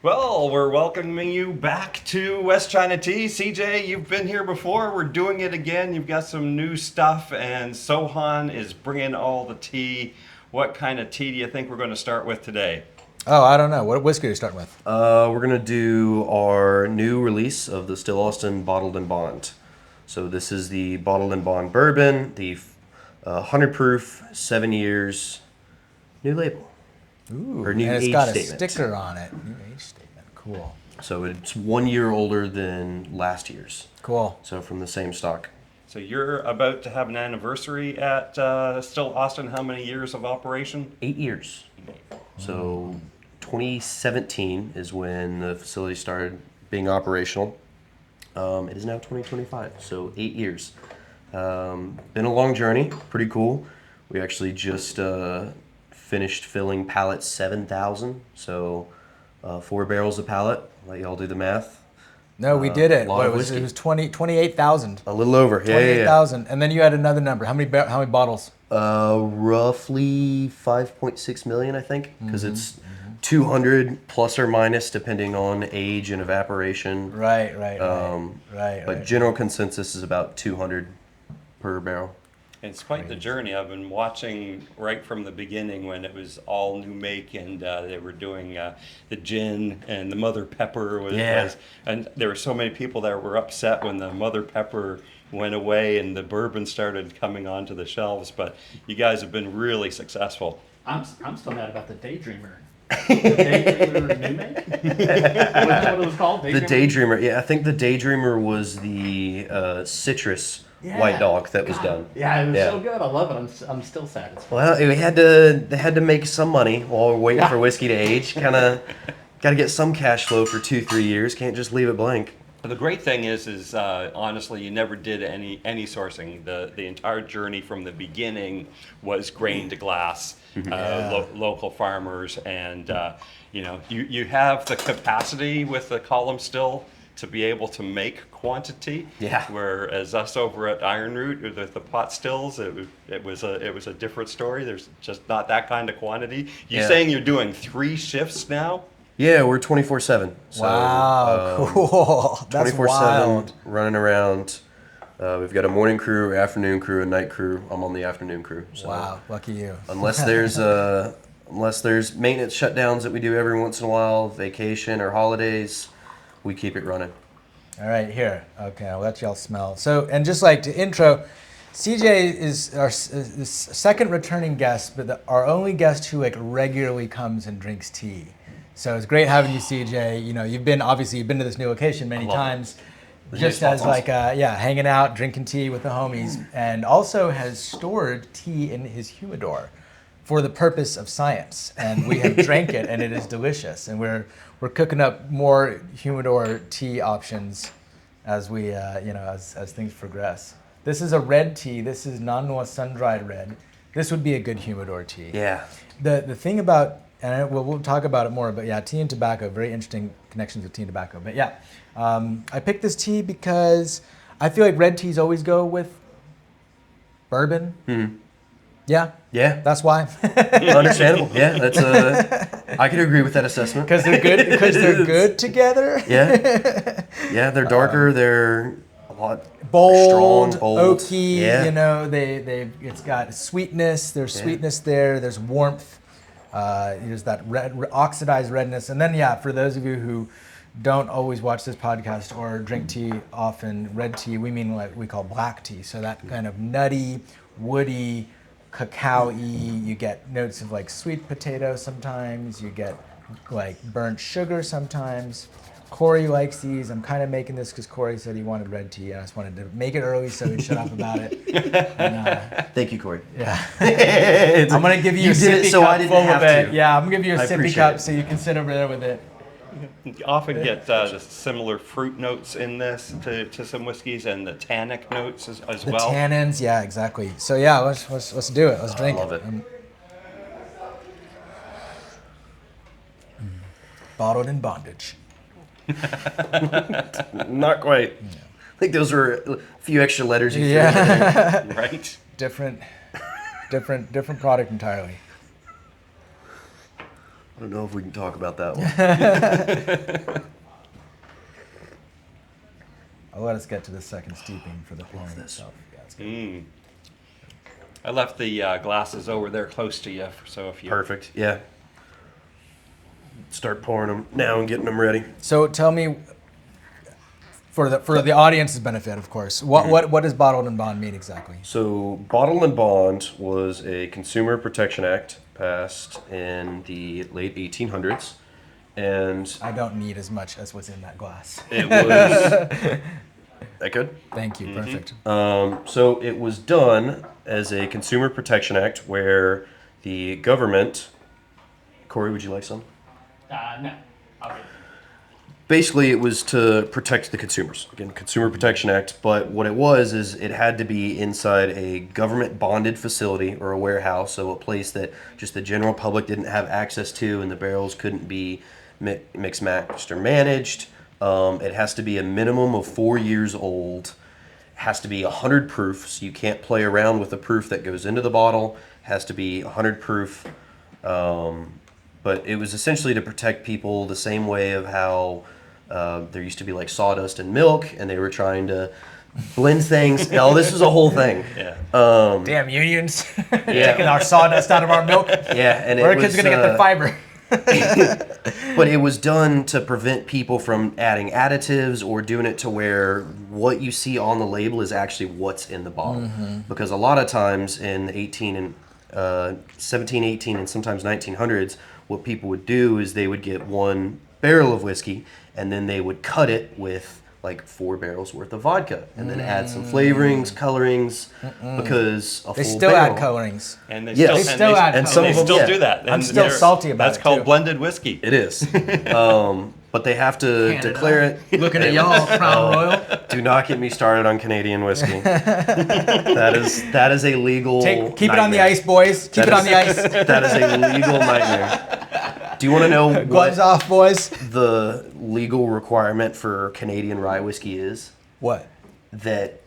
Well, we're welcoming you back to West China Tea. CJ, you've been here before. We're doing it again. You've got some new stuff, and Sohan is bringing all the tea. What kind of tea do you think we're going to start with today? Oh, I don't know. What whiskey are you starting with? We're gonna do our new release of the Still Austin Bottled-in-Bond. So this is the Bottled-in-Bond Bourbon, the 100 proof, 7 years, new label. Ooh, Or new and it's age got a statement. sticker on it. New age statement. Cool. So it's 1 year older than last year's. Cool. So from the same stock. So you're about to have an anniversary at Still Austin. How many years of operation? 8 years. So 2017 is when the facility started being operational. It is now 2025, so 8 years. Been a long journey, pretty cool. We actually just finished filling pallet 7,000, so 4 barrels a pallet. Let y'all do the math. No, we did it. lot What of was it? whiskey. It was 28,000. A little over, yeah. 28,000. And then you had another number. How many bottles? Roughly 5.6 million, I think, because it's 200 plus or minus depending on age and evaporation. Right. But general consensus is about 200 per barrel. It's quite the journey. I've been watching right from the beginning when it was all new make and they were doing the gin and the mother pepper was, and there were so many people that were upset when the mother pepper went away and the bourbon started coming onto the shelves. But you guys have been really successful. I'm still mad about the Daydreamer. The Daydreamer new make? What it was called? The Daydreamer, yeah, I think the Daydreamer was the citrus white dog that was done. Yeah, it was so good. I love it. I'm still satisfied. Well, they had to make some money while we're waiting for whiskey to age. Kind of got to get some cash flow for 2-3 years. Can't just leave it blank. The great thing is honestly, you never did any sourcing. The entire journey from the beginning was grain to glass, local farmers, and you have the capacity with the column still to be able to make quantity. Yeah. Whereas us over at Iron Root with the pot stills, it was a different story. There's just not that kind of quantity. You saying you're doing 3 shifts now? Yeah, we're 24/7. So, Wow, cool. That's 24/7 wild. running around. We've got a morning crew, afternoon crew, a night crew. I'm on the afternoon crew. So Wow, lucky you. unless there's maintenance shutdowns that we do every once in a while, vacation or holidays, we keep it running. All right, here. Okay, I'll let y'all smell. So, and just like to intro, CJ is our second returning guest, but our only guest who regularly comes and drinks tea. So it's great having you, CJ. You know, you've been to this new location many times, just as hanging out, drinking tea with the homies, and also has stored tea in his humidor for the purpose of science. And we have drank it, and it is delicious. And we're cooking up more humidor tea options as we as things progress. This is a red tea. This is non-noir sun-dried red. This would be a good humidor tea. Yeah. The thing about, and we'll talk about it more, but yeah, tea and tobacco, very interesting connections with tea and tobacco. But yeah, I picked this tea because I feel like red teas always go with bourbon. Mm-hmm. Yeah? Yeah. That's why? Understandable. Yeah, that's I could agree with that assessment. Because they're good. Because they're good together. Yeah. Yeah, they're darker. They're a lot bold, strong, bold, oaky. Yeah. You know, it's got sweetness. There's sweetness there. There's warmth. There's that oxidized redness. And then, yeah, for those of you who don't always watch this podcast or drink tea often, red tea, we mean what we call black tea. So that kind of nutty, woody, cacao-y. You get notes of like sweet potato sometimes. You get like burnt sugar sometimes. Corey likes these. I'm kind of making this because Corey said he wanted red tea, and I just wanted to make it early so he'd shut up about it. And, Thank you, Corey. yeah. I'm going to give you a sippy so I cup didn't full have of it. to. Yeah, I'm going to give you a I sippy appreciate cup it. so you can sit over there with it. You often get the similar fruit notes in this to some whiskeys and the tannic notes as The well. tannins, yeah, exactly. So yeah, let's do it. Let's drink love it. Bottled in bondage. Not quite. I think those were a few extra letters you threw in Yeah. there. Right? different product entirely. I don't know if we can talk about that one. I'll let us get to the second steeping for the pouring itself. Yeah, it's good. I left the glasses over there close to you, so if you... Perfect. Yeah. Start pouring them now and getting them ready. So tell me, for the audience's benefit, of course, what does bottled and bond mean exactly? So, Bottled and Bond was a Consumer Protection Act passed in the late 1800s, and I don't need as much as what's in that glass. it was that good. Thank you. Perfect. So it was done as a Consumer Protection Act where the government. Corey, would you like some? No. I'll get it. Basically, it was to protect the consumers. Again, Consumer Protection Act. But what it was is it had to be inside a government bonded facility or a warehouse, so a place that just the general public didn't have access to, and the barrels couldn't be mixed, matched, or managed. It has to be a minimum of 4 years old. It has to be 100 proof, so you can't play around with the proof that goes into the bottle. It has to be 100 proof. But it was essentially to protect people the same way of how there used to be like sawdust and milk, and they were trying to blend things. No, this was a whole thing. Yeah. Damn unions taking our sawdust out of our milk. Yeah, and Where are it kids was, gonna get their fiber? but it was done to prevent people from adding additives or doing it to where what you see on the label is actually what's in the bottle. Because a lot of times in the 17, 18, and sometimes 1900s, what people would do is they would get one barrel of whiskey and then they would cut it with like 4 barrels worth of vodka and then add some flavorings, colorings, because a They full still barrel, add colorings. And they Yes. still, They still add and some they of them, still yeah. do that. I'm And still they're- salty about That's it, called too. blended whiskey. It is. But they have to Canada. declare it. Looking at y'all, Crown Royal. Do not get me started on Canadian whiskey. that is a legal Keep it on the nightmare. ice, boys. Keep it on the ice. That is a legal nightmare. Do you want to know what Gloves off, boys. the legal requirement for Canadian rye whiskey is? What? That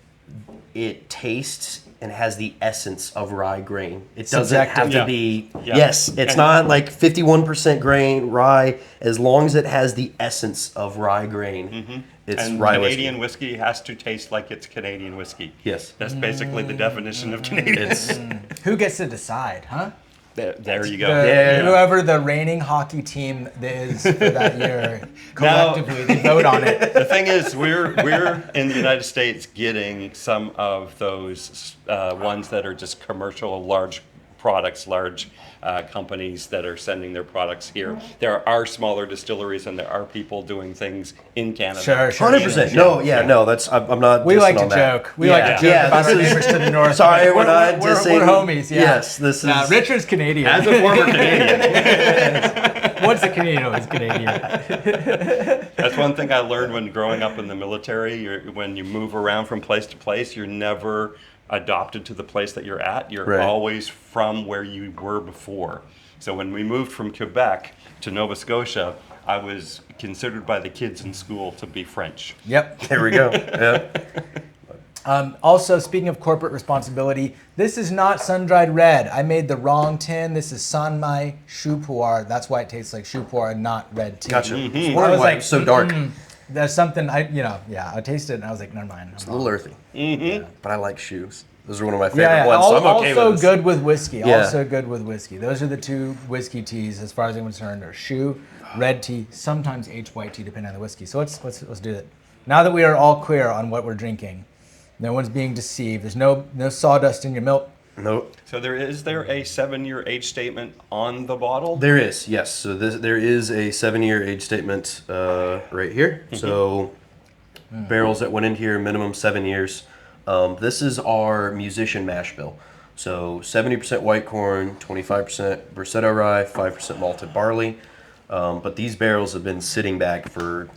it tastes and has the essence of rye grain. It doesn't Subjective. have to Yeah. be. Yeah. Yes, it's And- not like 51% grain rye. As long as it has the essence of rye grain, it's And rye Canadian whiskey. whiskey has to taste like it's Canadian whiskey. Yes. That's basically the definition of Canadian. It's Who gets to decide, huh? There you go. Yeah. Whoever the reigning hockey team is for that year, collectively, they vote on it. The thing is, we're in the United States getting some of those ones that are just commercial, large products, large companies that are sending their products here. There are smaller distilleries, and there are people doing things in Canada. Sure. 100%. No, yeah, no. That's I'm not. We dissing like to on that. joke. We like to joke about our this is- neighbors to the north. Sorry, we're not we're dissing. homies. Yeah. Yes, this is. Nah, Richard's Canadian. As a former Canadian, Once a Canadian, always Canadian. that's one thing I learned when growing up in the military. When you move around from place to place, you're never adopted to the place that you're at. You're Right. always from where you were before. So when we moved from Quebec to Nova Scotia, I was considered by the kids in school to be French. Yep. There we go. Yeah. Also, speaking of corporate responsibility, this is not sun-dried red. I made the wrong tin. This is Sanmai Chou Pu'er. That's why it tastes like Chou Pu'er and not red tea. Gotcha. I Wondering was why like, it's so dark. There's something I tasted it and I was like, never mind. It's a little earthy. But I like shoes. Those are one of my favorite Yeah, ones. So I'm okay also with this. good with whiskey. Yeah. Also good with whiskey. Those are the two whiskey teas, as far as I'm concerned, are Chou, red tea, sometimes H white tea, depending on the whiskey. So let's do it. Now that we are all clear on what we're drinking, no one's being deceived. There's no sawdust in your milk. Nope. So is there a 7-year age statement on the bottle? There is, yes. So there is a 7-year age statement right here. So barrels that went in here, minimum 7 years. This is our musician mash bill. So 70% white corn, 25% Versetto rye, 5% malted barley. But these barrels have been sitting back for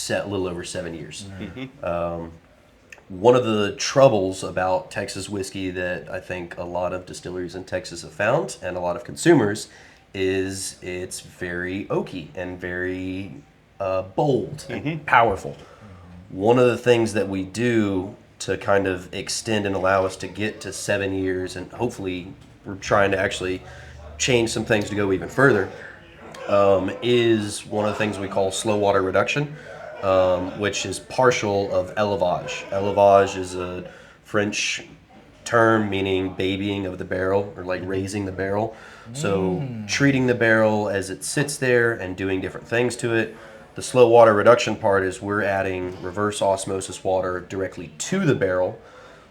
a little over 7 years. One of the troubles about Texas whiskey that I think a lot of distilleries in Texas have found, and a lot of consumers, is it's very oaky and very bold and powerful. One of the things that we do to kind of extend and allow us to get to 7 years, and hopefully we're trying to actually change some things to go even further, is one of the things we call slow water reduction, which is partial of élevage. Élevage is a French term meaning babying of the barrel, or like raising the barrel. So treating the barrel as it sits there and doing different things to it. The slow water reduction part is we're adding reverse osmosis water directly to the barrel.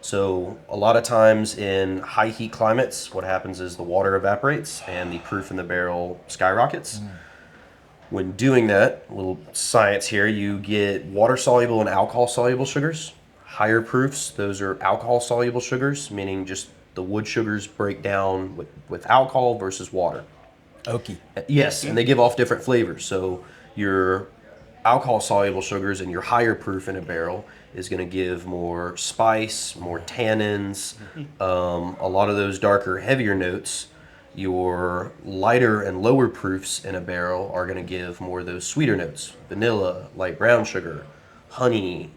So a lot of times in high heat climates, what happens is the water evaporates and the proof in the barrel skyrockets. When doing that, a little science here, you get water soluble and alcohol soluble sugars. Higher proofs, those are alcohol soluble sugars, meaning just the wood sugars break down with alcohol versus water. Oaky. Yes, and they give off different flavors. So your alcohol soluble sugars and your higher proof in a barrel is going to give more spice, more tannins, a lot of those darker, heavier notes. Your lighter and lower proofs in a barrel are going to give more of those sweeter notes: vanilla, light brown sugar, honey,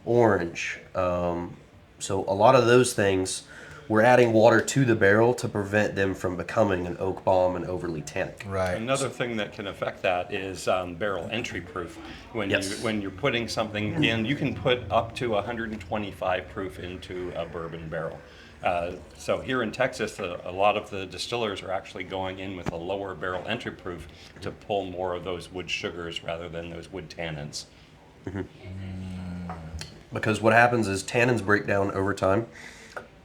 orange. So a lot of those things, we're adding water to the barrel to prevent them from becoming an oak bomb and overly tannic. Right. Another thing that can affect that is barrel entry proof. When Yes. when you're putting something in, you can put up to 125 proof into a bourbon barrel. So here in Texas, a lot of the distillers are actually going in with a lower barrel entry proof to pull more of those wood sugars rather than those wood tannins. Because what happens is tannins break down over time,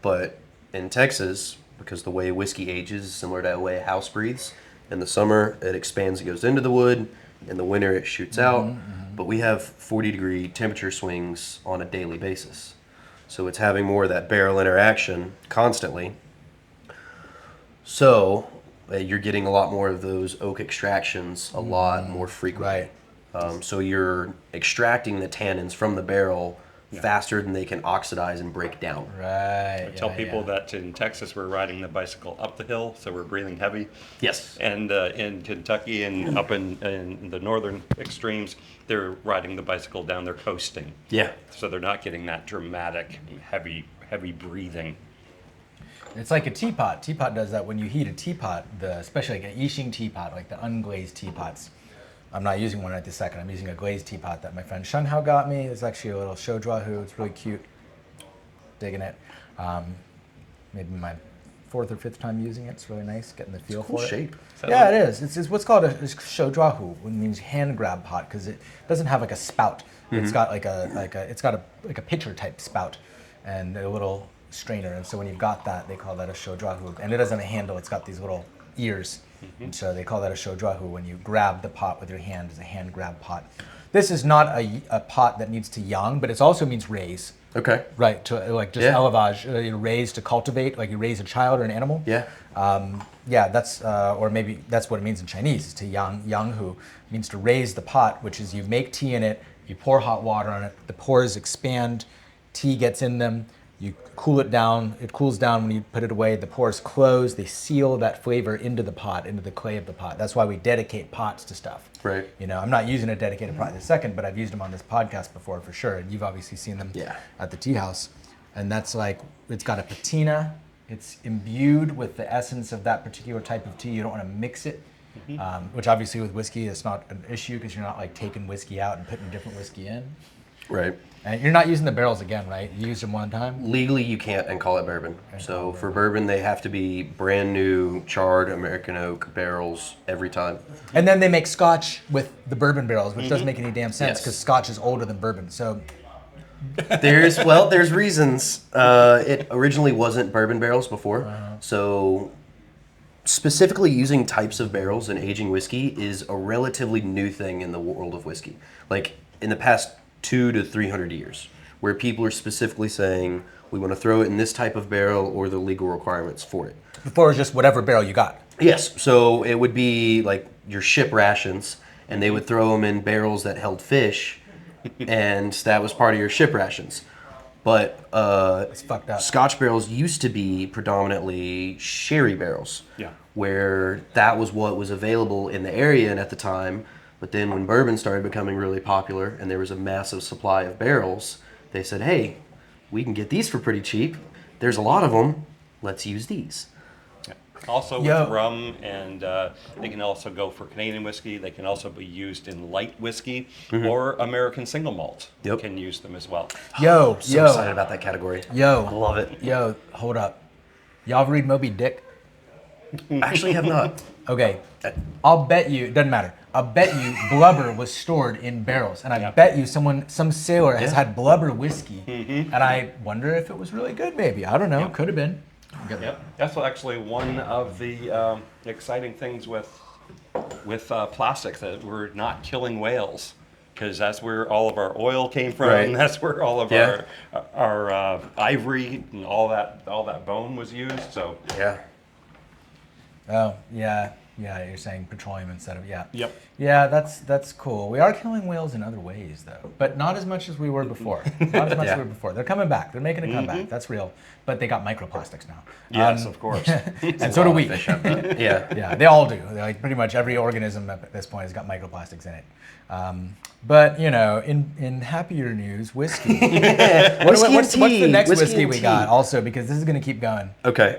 but in Texas, because the way whiskey ages is similar to the way a house breathes, in the summer it expands and goes into the wood, in the winter it shoots out, but we have 40-degree temperature swings on a daily basis. So it's having more of that barrel interaction constantly. So you're getting a lot more of those oak extractions a lot more frequently. Right. So you're extracting the tannins from the barrel faster than they can oxidize and break down. Right. I tell people that in Texas we're riding the bicycle up the hill, so we're breathing heavy. Yes. And in Kentucky and up in the northern extremes, they're riding the bicycle down, they're coasting. Yeah. So they're not getting that dramatic, heavy breathing. It's like a teapot. Teapot does that when you heat a teapot, especially like an Yixing teapot, like the unglazed teapots. I'm not using one right this second. I'm using a glazed teapot that my friend Shenghao got me. It's actually a little Shoujuahu. It's really cute. Digging it. Maybe my fourth or fifth time using it. It's really nice, getting the feel Cool for it. shape. Yeah, it is. It's what's called a Shoujuahu, which means hand grab pot, because it doesn't have like a spout. It's got like a pitcher type spout and a little strainer. And so when you've got that, they call that a Shoujuahu. And it doesn't have a handle. It's got these little ears. And so they call that a Shoujuahu when you grab the pot with your hand. It's a hand grab pot. This is not a pot that needs to yang, but it also means raise. Okay. Right, to like just élevage, raise to cultivate, like you raise a child or an animal. Yeah. Yeah, that's or maybe that's what it means in Chinese. Is to yanghu means to raise the pot, which is you make tea in it, you pour hot water on it, the pores expand, tea gets in them, you cool it down. It cools down when you put it away. The pores close. They seal that flavor into the pot, into the clay of the pot. That's why we dedicate pots to stuff. Right. You know, I'm not using a dedicated pot in a second, but I've used them on this podcast before for sure. And you've obviously seen them at the tea house. And that's like, it's got a patina. It's imbued with the essence of that particular type of tea. You don't want to mix it, which obviously with whiskey is not an issue because you're not like taking whiskey out and putting different whiskey in. Right. And you're not using the barrels again, right? You used them one time? Legally, you can't and call it bourbon. So for bourbon, they have to be brand new, charred American oak barrels every time. And then they make scotch with the bourbon barrels, which doesn't make any damn sense because scotch is older than bourbon. So There's reasons. It originally wasn't bourbon barrels before. So specifically using types of barrels in aging whiskey is a relatively new thing in the world of whiskey. Like in the past 200 to 300 years, where people are specifically saying, we want to throw it in this type of barrel or the legal requirements for it. before it was just whatever barrel you got. Yes, so it would be like your ship rations, and they would throw them in barrels that held fish, and that was part of your ship rations. But It's fucked up. Scotch barrels used to be predominantly sherry barrels, where that was what was available in the area and at the time. But then when bourbon started becoming really popular and there was a massive supply of barrels, they said, hey, we can get these for pretty cheap. There's a lot of them. Let's use these. Also with Yo. rum, and they can also go for Canadian whiskey. They can also be used in light whiskey or American single malt. Yep. Can use them as well. Yo, So excited about that category. yo, Love it. yo, hold up. Y'all read Moby Dick? Actually, have not. Okay, I'll bet you, it doesn't matter. I'll bet you blubber was stored in barrels, and I bet you some sailor has had blubber whiskey, and I wonder if it was really good. Maybe, I don't know. Could have been. Yep, that's actually one of the exciting things with plastics, that we're not killing whales, because that's where all of our oil came from. Right. And that's where all of Yeah. our ivory and all that bone was used. So Yeah. Oh yeah, you're saying petroleum instead of Yep. Yeah, that's cool. We are killing whales in other ways though, but not as much as we were before. Not as much as we were before. They're coming back. They're making a comeback. That's real. But they got microplastics now. Yes, of course. And so do we. Yeah. Yeah, they all do. Like pretty much every organism at this point has got microplastics in it. But you know, in happier news, whiskey. What's the next whiskey we got? Also, because this is gonna keep going. Okay,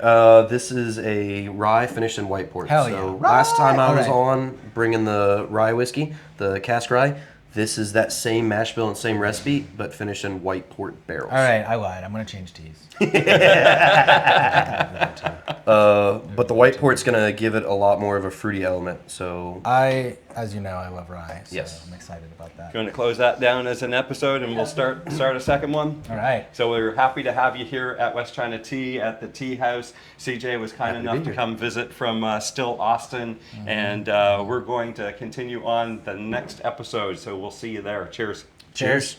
this is a rye finished in white port. Hell so yeah. last time I Rye! was Alright. on bringing the rye whiskey, the cask rye, this is that same mash bill and same recipe, but finished in white port barrels. All right, I lied. I'm gonna change teas. But the white port's gonna give it a lot more of a fruity element. So As you know, I love rye. So Yes. I'm excited about that. Going to close that down as an episode, and we'll start a second one. All right. So we're happy to have you here at West China Tea at the Tea House. CJ was kind Happy to enough be to here. come visit from still Austin, and we're going to continue on the next episode. So we'll see you there. Cheers. cheers.